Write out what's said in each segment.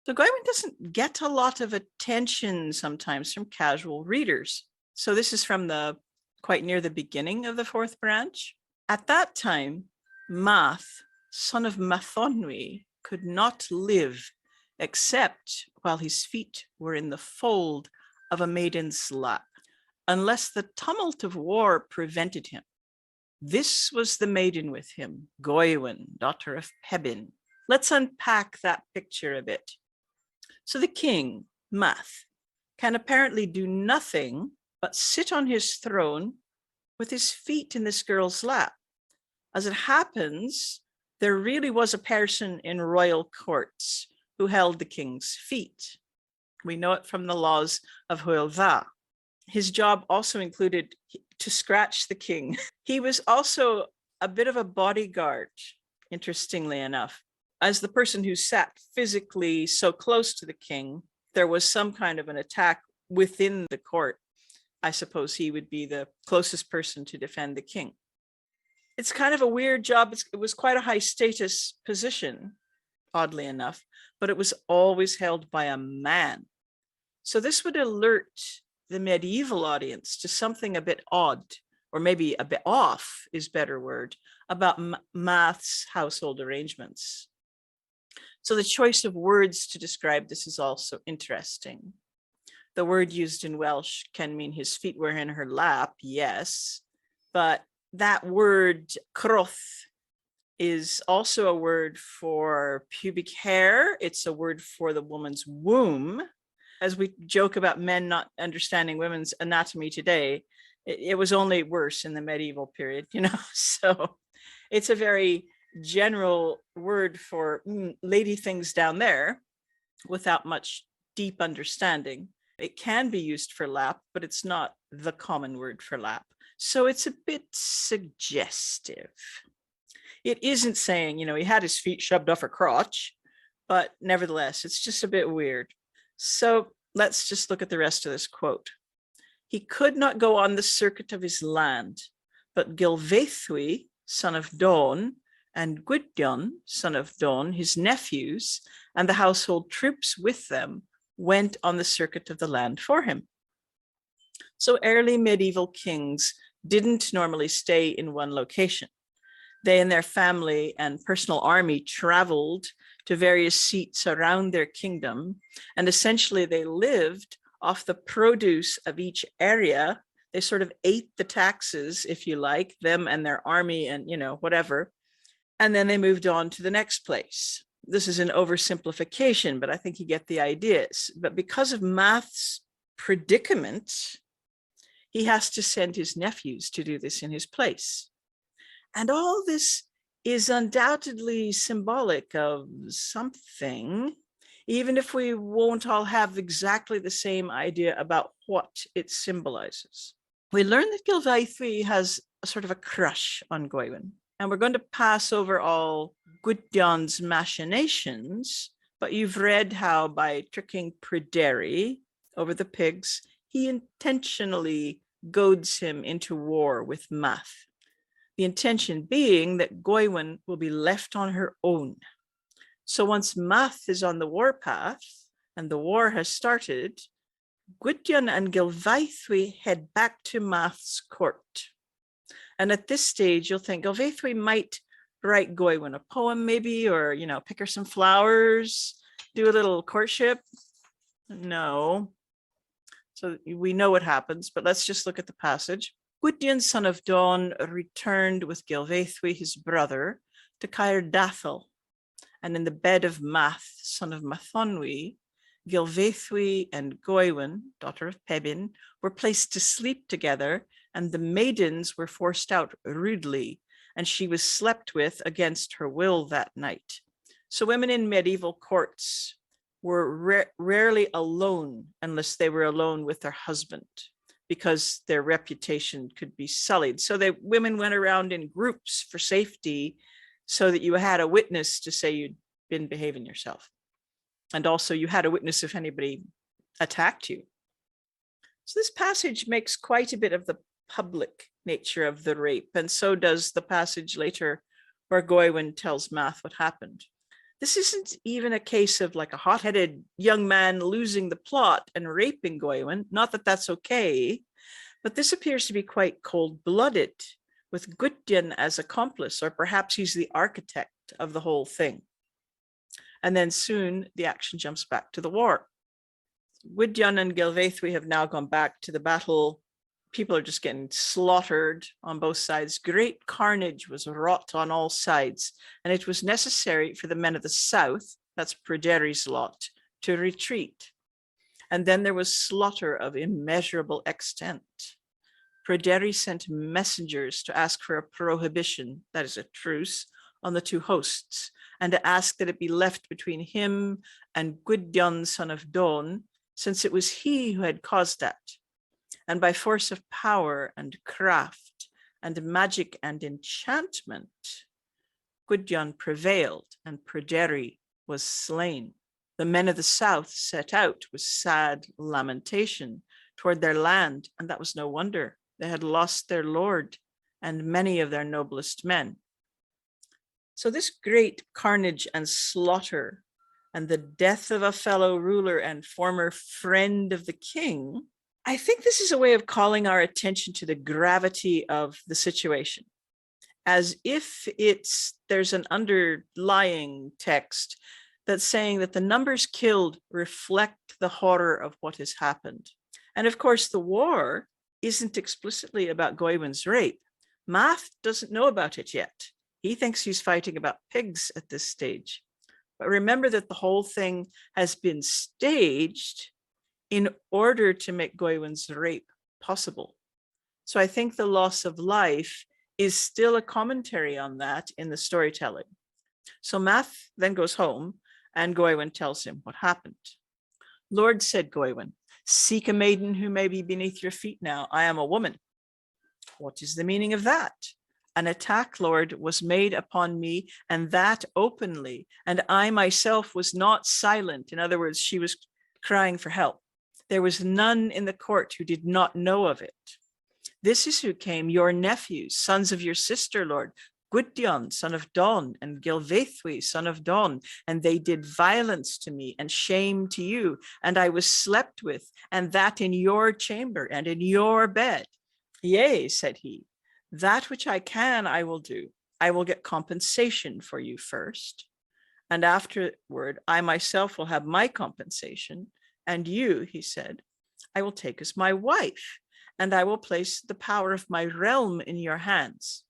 So Goewin doesn't get a lot of attention sometimes from casual readers. So this is from the quite near the beginning of the fourth branch. At that time, Math, son of Mathonwy, could not live except while his feet were in the fold of a maiden's lap, unless the tumult of war prevented him. This was the maiden with him, Goewin, daughter of Pebin. Let's unpack that picture a bit. So the king, Math, can apparently do nothing but sit on his throne with his feet in this girl's lap. As it happens, there really was a person in royal courts who held the king's feet. We know it from the laws of Huelva. His job also included to scratch the king. He was also a bit of a bodyguard, interestingly enough. As the person who sat physically so close to the king, there was some kind of an attack within the court. I suppose he would be the closest person to defend the king. It's kind of a weird job. It was quite a high status position, oddly enough, but it was always held by a man. So this would alert the medieval audience to something a bit odd, or maybe a bit off is a better word, about Math's household arrangements. So the choice of words to describe this is also interesting. The word used in Welsh can mean his feet were in her lap, yes, but that word croth is also a word for pubic hair. It's a word for the woman's womb. As we joke about men not understanding women's anatomy today, it was only worse in the medieval period, So it's a very general word for lady things down there without much deep understanding. It can be used for lap, but it's not the common word for lap. So it's a bit suggestive. It isn't saying, he had his feet shoved off her crotch, but nevertheless, it's just a bit weird. So let's just look at the rest of this quote. He could not go on the circuit of his land, but Gilvaethwy, son of Dawn, and Gwydion, son of Dawn, his nephews, and the household troops with them, went on the circuit of the land for him. So early medieval kings didn't normally stay in one location. They and their family and personal army traveled to various seats around their kingdom, and essentially they lived off the produce of each area. They sort of ate the taxes, if you like, them and their army and, whatever. And then they moved on to the next place. This is an oversimplification, but I think you get the ideas. But because of Math's predicament, he has to send his nephews to do this in his place. And all this is undoubtedly symbolic of something, even if we won't all have exactly the same idea about what it symbolizes. We learn that Gilvaethwy has a sort of a crush on Goewin, and we're going to pass over all Gwydion's machinations, but you've read how by tricking Pryderi over the pigs, he intentionally goads him into war with Math. The intention being that Goewin will be left on her own. So once Math is on the warpath and the war has started, Gwydion and Gilvaethwy head back to Math's court. And at this stage, you'll think Gilvaethwy might write Goewin a poem maybe, or, pick her some flowers, do a little courtship. No. So we know what happens, but let's just look at the passage. Gwydion, son of Dawn, returned with Gilvaethwy, his brother, to Caer Dathel. And in the bed of Math, son of Mathonwy, Gilvaethwy and Goewin, daughter of Pebin, were placed to sleep together, and the maidens were forced out rudely, and she was slept with against her will that night. So women in medieval courts were rarely alone unless they were alone with their husband, because their reputation could be sullied. So women went around in groups for safety, so that you had a witness to say you'd been behaving yourself. And also you had a witness if anybody attacked you. So this passage makes quite a bit of the public nature of the rape. And so does the passage later where Goewin tells Math what happened. This isn't even a case of like a hot-headed young man losing the plot and raping Goewin. Not that that's okay, but this appears to be quite cold-blooded, with Gudjon as accomplice, or perhaps he's the architect of the whole thing. And then soon the action jumps back to the war. Gudjon and Gylfaethwy have now gone back to the battle. People are just getting slaughtered on both sides. Great carnage was wrought on all sides, and it was necessary for the men of the south, that's Pryderi's lot, to retreat. And then there was slaughter of immeasurable extent. Pryderi sent messengers to ask for a prohibition, that is a truce, on the two hosts, and to ask that it be left between him and Gudjon, son of Dawn, since it was he who had caused that. And by force of power and craft and magic and enchantment, Gudjon prevailed and Pryderi was slain. The men of the south set out with sad lamentation toward their land, and that was no wonder. They had lost their lord and many of their noblest men. So this great carnage and slaughter and the death of a fellow ruler and former friend of the king, I think this is a way of calling our attention to the gravity of the situation, as if there's an underlying text that's saying that the numbers killed reflect the horror of what has happened. And of course, the war isn't explicitly about Goewin's rape. Math doesn't know about it yet. He thinks he's fighting about pigs at this stage. But remember that the whole thing has been staged in order to make Goewin's rape possible. So I think the loss of life is still a commentary on that in the storytelling. So Math then goes home and Goewin tells him what happened. Lord, said Goewin, seek a maiden who may be beneath your feet now. I am a woman. What is the meaning of that? An attack, Lord, was made upon me, and that openly, and I myself was not silent. In other words, she was crying for help. There was none in the court who did not know of it. This is who came, your nephews, sons of your sister, Lord, Gudjon, son of Dawn, and Gylfaethwy, son of Dawn, and they did violence to me and shame to you, and I was slept with, and that in your chamber and in your bed. Yea, said he, that which I can, I will do. I will get compensation for you first, and afterward, I myself will have my compensation, and you, he said, I will take as my wife, and I will place the power of my realm in your hands.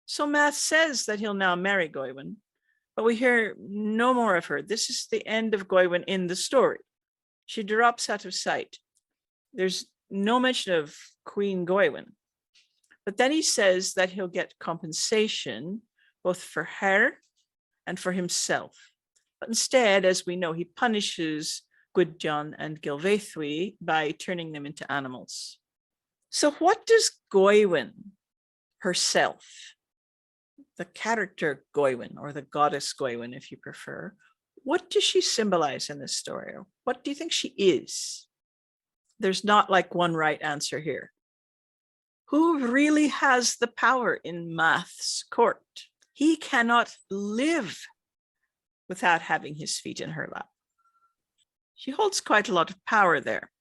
So Math says that he'll now marry Goewin, but we hear no more of her. This is the end of Goewin in the story. She drops out of sight. There's no mention of Queen Goewin. But then he says that he'll get compensation both for her and for himself. But instead, as we know, he punishes Gudjon and Gylfaethwy by turning them into animals. So what does Goewin herself, the character Goewin, or the goddess Goewin, if you prefer, what does she symbolize in this story? What do you think she is? There's not like one right answer here. Who really has the power in Math's court? He cannot live without having his feet in her lap. She holds quite a lot of power there.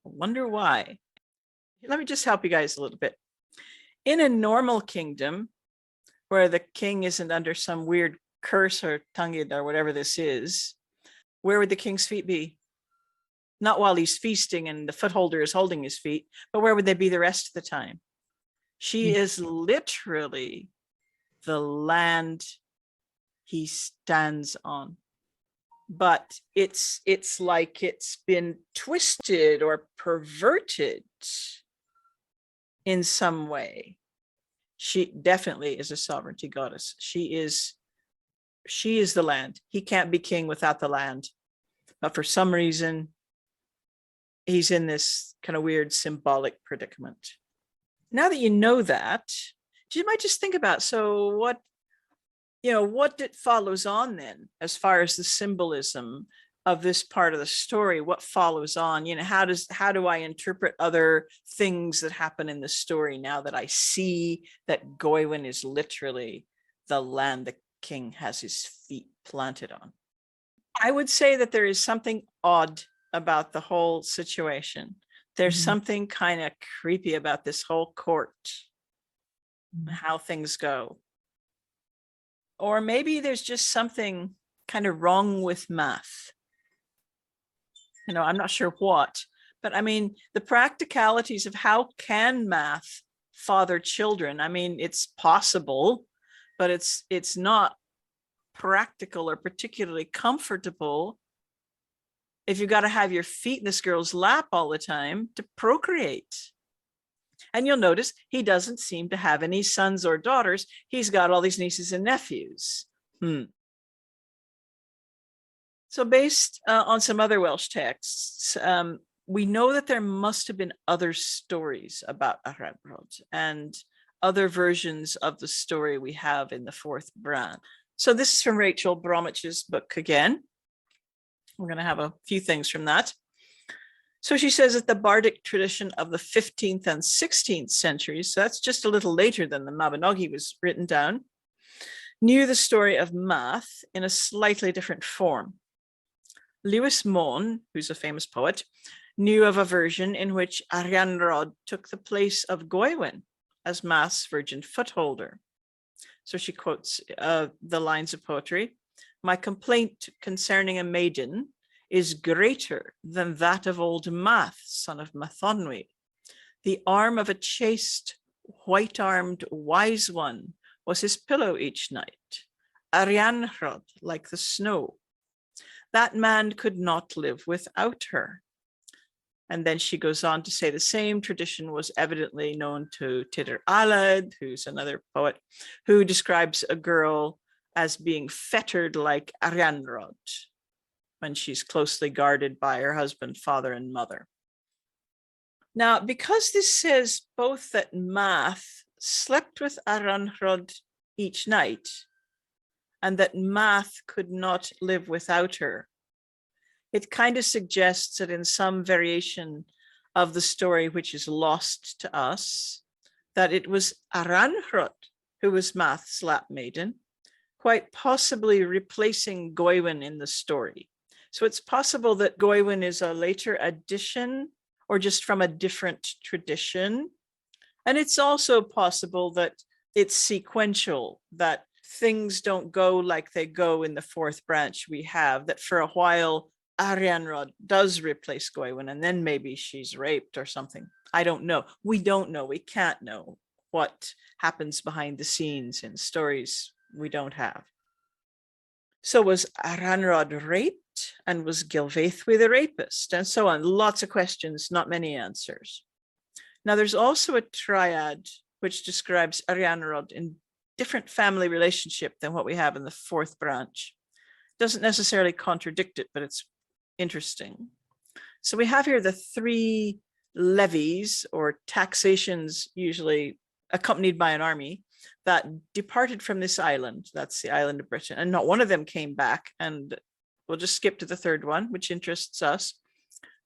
I wonder why. Let me just help you guys a little bit. In a normal kingdom, where the king isn't under some weird curse or tangid or whatever this is, where would the king's feet be? Not while he's feasting and the footholder is holding his feet, but where would they be the rest of the time? She is literally the land he stands on. But it's like it's been twisted or perverted in some way. She definitely is a sovereignty goddess. She is the land. He can't be king without the land. But for some reason, he's in this kind of weird symbolic predicament. Now that you know that, you might just think about, so what follows on then, as far as the symbolism of this part of the story, what follows on, how do I interpret other things that happen in the story now that I see that Goewin is literally the land the king has his feet planted on. I would say that there is something odd about the whole situation. There's something kind of creepy about this whole court, how things go. Or maybe there's just something kind of wrong with Math. You know, I'm not sure what, but I mean, the practicalities of how can Math father children? I mean, it's possible, but it's not practical or particularly comfortable if you've got to have your feet in this girl's lap all the time to procreate. And you'll notice he doesn't seem to have any sons or daughters. He's got all these nieces and nephews. So based on some other Welsh texts, we know that there must have been other stories about Aranrhod and other versions of the story we have in the fourth Bran. So this is from Rachel Bromich's book again. We're going to have a few things from that. So she says that the bardic tradition of the 15th and 16th centuries, so that's just a little later than the Mabinogi was written down, knew the story of Math in a slightly different form. Lewis Mone, who's a famous poet, knew of a version in which Arianrhod took the place of Goewin as Math's virgin footholder. So she quotes the lines of poetry. My complaint concerning a maiden is greater than that of old Math, son of Mathonwy. The arm of a chaste, white-armed wise one was his pillow each night, Arianrhod like the snow. That man could not live without her. And then she goes on to say the same tradition was evidently known to Tidr Aled, who's another poet, who describes a girl as being fettered like Arianrhod when she's closely guarded by her husband, father, and mother. Now, because this says both that Math slept with Aranrhod each night and that Math could not live without her, it kind of suggests that in some variation of the story, which is lost to us, that it was Aranrhod who was Math's lap maiden, quite possibly replacing Goewin in the story. So it's possible that Goewin is a later addition or just from a different tradition. And it's also possible that it's sequential, that things don't go like they go in the fourth branch we have, that for a while Arianrhod does replace Goewin and then maybe she's raped or something. I don't know. We don't know. We can't know what happens behind the scenes in stories we don't have. So was Aranrhod raped, and was Gilvaethwy the rapist, and so on? Lots of questions, not many answers. Now there's also a triad which describes Arianrhod in different family relationship than what we have in the fourth branch. Doesn't necessarily contradict it, but it's interesting. So we have here the three levies or taxations, usually accompanied by an army, that departed from this island. That's the island of Britain, and not one of them came back. And we'll just skip to the third one, which interests us.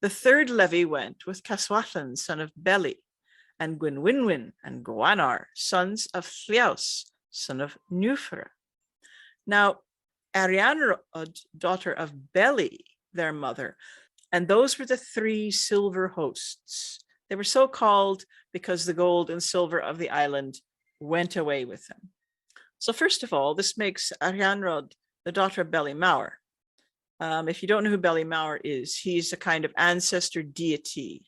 The third levy went with Caswallan, son of Beli, and Gwynwynwyn and Gwanar, sons of Llyaus, son of Nufra. Now, Arianrhod, daughter of Beli, their mother, and those were the three silver hosts. They were so called because the gold and silver of the island went away with them. So first of all, this makes Arianrhod the daughter of Beli Mawr. If you don't know who Beli Mawr is, he's a kind of ancestor deity,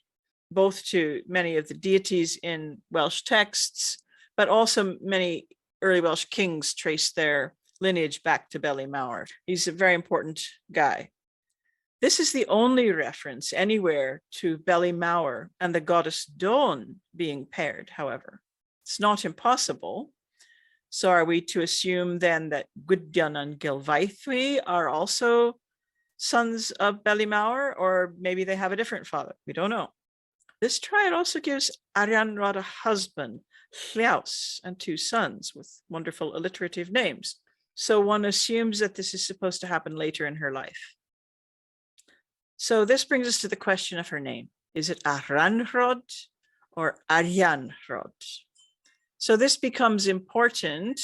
both to many of the deities in Welsh texts, but also many early Welsh kings trace their lineage back to Beli Mawr. He's a very important guy. This is the only reference anywhere to Beli Mawr and the goddess Dawn being paired, however. It's not impossible. So are we to assume then that Gwydion and Gilvaethwy are also sons of Beli Mawr, or maybe they have a different father? We don't know. This triad also gives Arianrhod a husband, Llyaus, and two sons with wonderful alliterative names. So one assumes that this is supposed to happen later in her life. So this brings us to the question of her name. Is it Aranrhod or Arianrhod? So this becomes important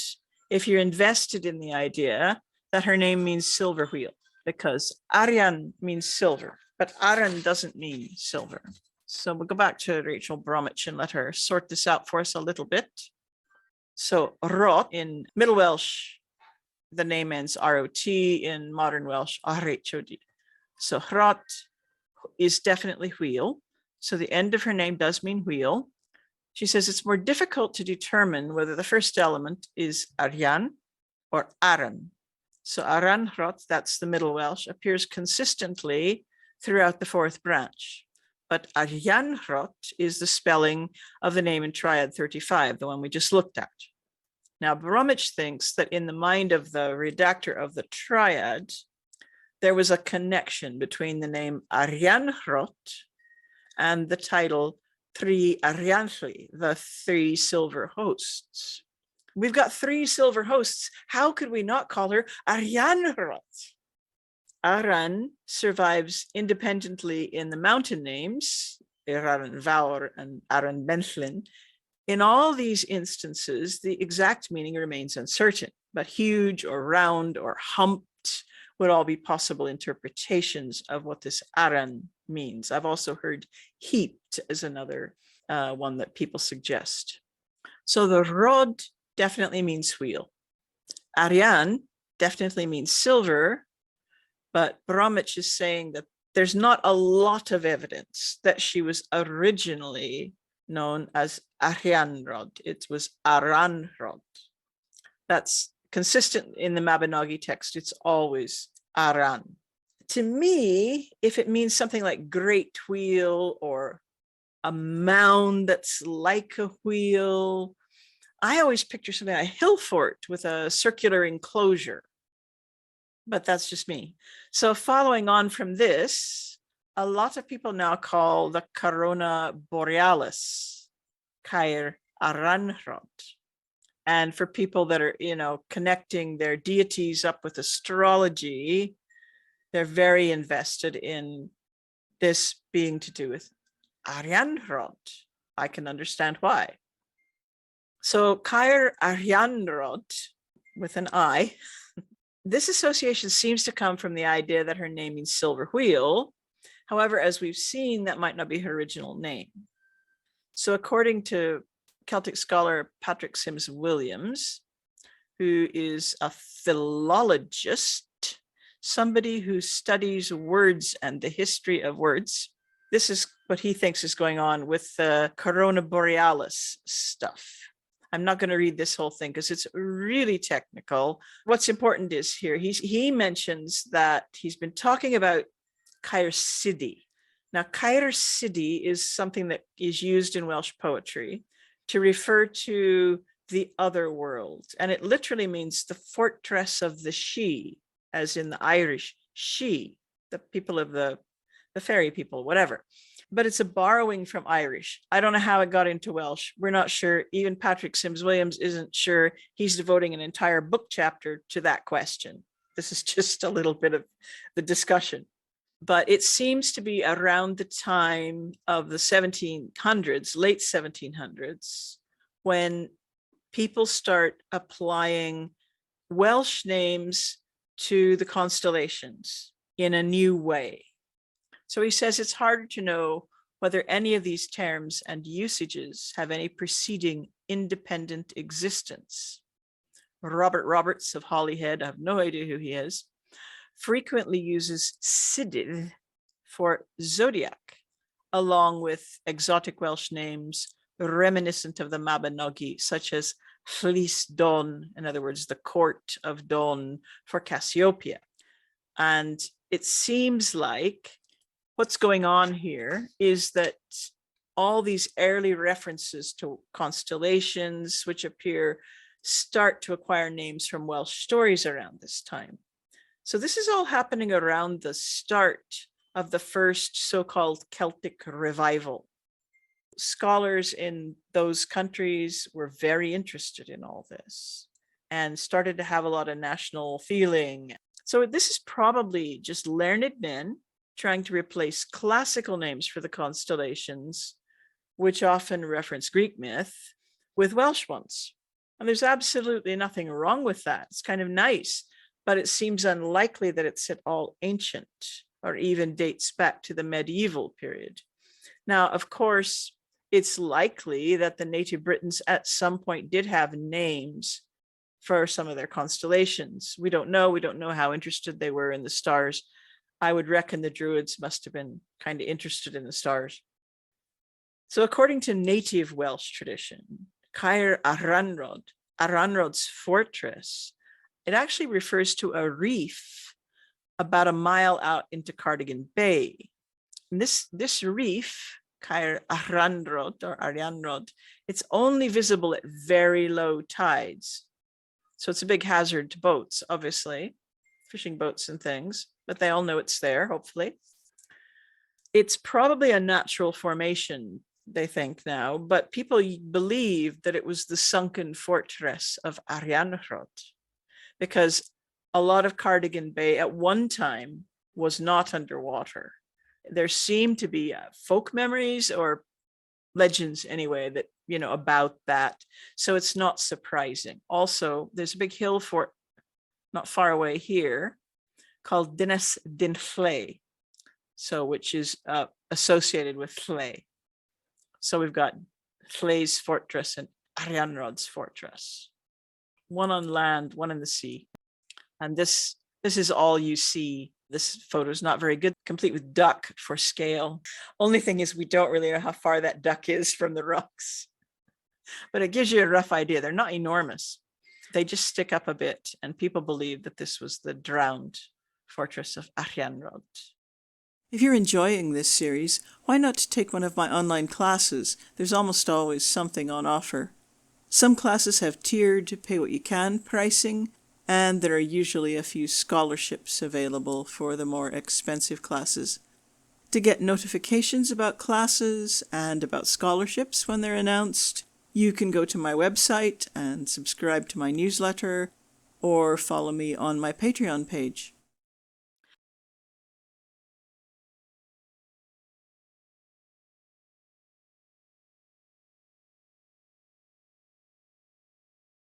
if you're invested in the idea that her name means silver wheel, because Arian means silver, but Aran doesn't mean silver. So we'll go back to Rachel Bromwich and let her sort this out for us a little bit. So Rhod in Middle Welsh, the name ends ROT, in modern Welsh, Aranrhod. So Rhod is definitely wheel. So the end of her name does mean wheel. She says it's more difficult to determine whether the first element is Arian or Aran. So Aranrhod, that's the Middle Welsh, appears consistently throughout the fourth branch. But Arianrhod is the spelling of the name in Triad 35, the one we just looked at. Now, Bromwich thinks that in the mind of the redactor of the Triad, there was a connection between the name Arianrhod and the title Three Arianrhod, the three silver hosts. We've got three silver hosts. How could we not call her Arianrhod? Aran survives independently in the mountain names, Aranrhod and Aranbenllyn. In all these instances, the exact meaning remains uncertain, but huge or round or humped would all be possible interpretations of what this Aran means. I've also heard heaped as another one that people suggest. So the Rhod definitely means wheel. Arian definitely means silver, but Bromwich is saying that there's not a lot of evidence that she was originally known as Arianrhod. It was Aranrhod. That's consistent in the Mabinogi text. It's always Aran. To me, if it means something like great wheel or a mound that's like a wheel, I always picture something like a hill fort with a circular enclosure. But that's just me. So following on from this, a lot of people now call the corona borealis Caer Aranrhod. And for people that are, connecting their deities up with astrology, they're very invested in this being to do with Arianrhod. I can understand why. So Caer Arianrhod, with an I, this association seems to come from the idea that her name means silver wheel. However, as we've seen, that might not be her original name. So according to Celtic scholar Patrick Sims Williams, who is a philologist, somebody who studies words and the history of words, this is what he thinks is going on with the corona borealis stuff. I'm not going to read this whole thing because it's really technical. What's important is here, he mentions that he's been talking about Caer Sidi. Now, Caer Sidi is something that is used in Welsh poetry to refer to the other world. And it literally means the fortress of the She, as in the Irish She, the people of the fairy people, whatever. But it's a borrowing from Irish. I don't know how it got into Welsh. We're not sure. Even Patrick Sims Williams isn't sure. He's devoting an entire book chapter to that question. This is just a little bit of the discussion. But it seems to be around the time of the 1700s, late 1700s, when people start applying Welsh names to the constellations in a new way. So he says it's harder to know whether any of these terms and usages have any preceding independent existence. Robert Roberts of Holyhead, I have no idea who he is, frequently uses Sidydd for zodiac, along with exotic Welsh names reminiscent of the Mabinogi, such as Llys Don, in other words, the court of Dawn for Cassiopeia. And it seems like what's going on here is that all these early references to constellations, which appear, start to acquire names from Welsh stories around this time. So this is all happening around the start of the first so-called Celtic revival. Scholars in those countries were very interested in all this and started to have a lot of national feeling. So this is probably just learned men trying to replace classical names for the constellations, which often reference Greek myth, with Welsh ones. And there's absolutely nothing wrong with that. It's kind of nice, but it seems unlikely that it's at all ancient or even dates back to the medieval period. Now, of course, it's likely that the native Britons at some point did have names for some of their constellations. We don't know. We don't know how interested they were in the stars. I would reckon the Druids must have been kind of interested in the stars. So according to native Welsh tradition, Caer Aranrhod, Aranrhod's fortress, it actually refers to a reef about a mile out into Cardigan Bay. And this reef, Caer Aranrhod or Arianrhod, it's only visible at very low tides. So it's a big hazard to boats, obviously, fishing boats and things, but they all know it's there, hopefully. It's probably a natural formation, they think now, but people believe that it was the sunken fortress of Arianrhod, because a lot of Cardigan Bay at one time was not underwater. There seem to be folk memories or legends anyway that, about that. So it's not surprising. Also, there's a big hill fort not far away here called Dinas din Lle, so which is associated with Lle. So we've got Lle's fortress and Arianrhod's fortress, one on land, one in the sea. And this is all you see. This photo is not very good, complete with duck for scale. Only thing is we don't really know how far that duck is from the rocks, but it gives you a rough idea. They're not enormous. They just stick up a bit, and people believe that this was the drowned fortress of Arianrhod. If you're enjoying this series, why not take one of my online classes? There's almost always something on offer. Some classes have tiered pay what you can pricing, and there are usually a few scholarships available for the more expensive classes. To get notifications about classes and about scholarships when they're announced, you can go to my website and subscribe to my newsletter, or follow me on my Patreon page.